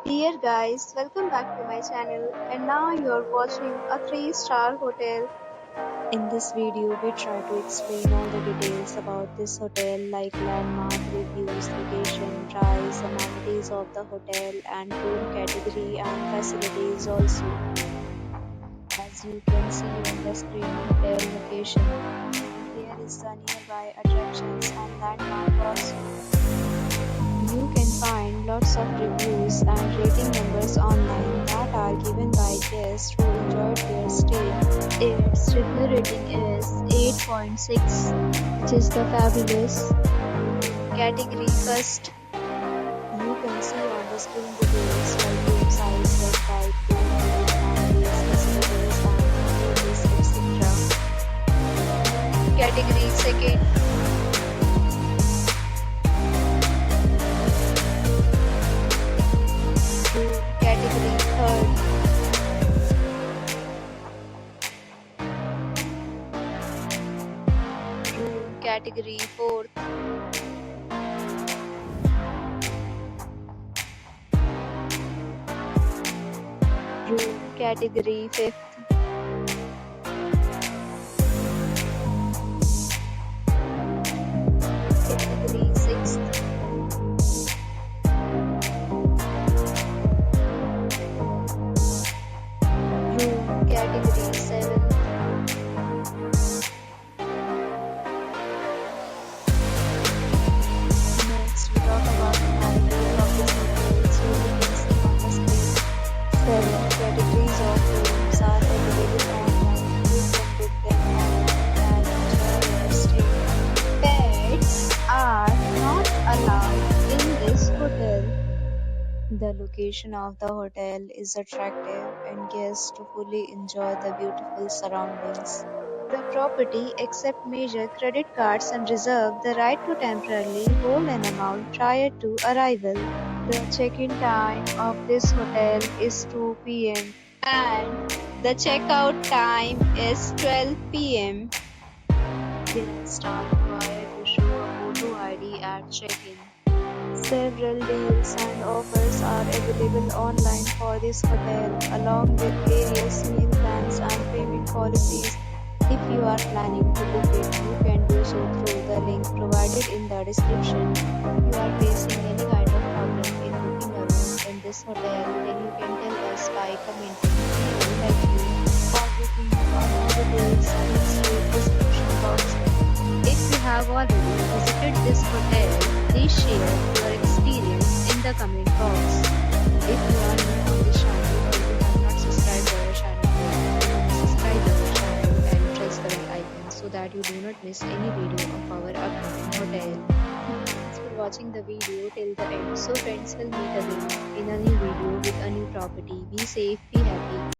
Dear guys, welcome back to my channel and now you're watching a 3-star hotel. In this video, we try to explain all the details about this hotel like landmark, reviews, location, price, amenities of the hotel and room category and facilities also. As you can see on the screen, hotel location. Here is the nearby attractions and landmark also. You can find lots of reviews and rating numbers online that are given by guests who enjoyed their stay. Its review rating is 8.6, which is the fabulous. Category first. You can see on the screen details like room size, bed type, room rate, amenities, facilities and reviews, etc. Category second. Category third. Room category fourth. Room category fifth. Category sixth. Room category seventh. Next, we talk about the amenities of this hotel. So you can see on the screen. 7 categories of rooms are available online. You can book them online and enjoy your stay. Pets are not allowed in this hotel. The location of the hotel is attractive and guests to fully enjoy the beautiful surroundings. The property accepts major credit cards and reserves the right to temporarily hold an amount prior to arrival. The check-in time of this hotel is 2 p.m. and the checkout time is 12 p.m. Guests are required to show a photo ID at check-in. Several deals and offers are available online for this hotel, along with various meal plans and payment policies. If you are planning to book it, you can do so through the link provided in the description. If you are facing any kind of problem in booking a room in this hotel, then you can tell us by commenting. We will help you. For booking or more details, please read description box. If you have already visited this hotel, please share your experience in the comment box. If you are new on this channel or you have not subscribed to our channel, then subscribe to our channel and press the bell icon so that you do not miss any video of our upcoming hotel. Thanks for watching the video till the end. So friends, will meet again in a new video with a new property. Be safe, be happy.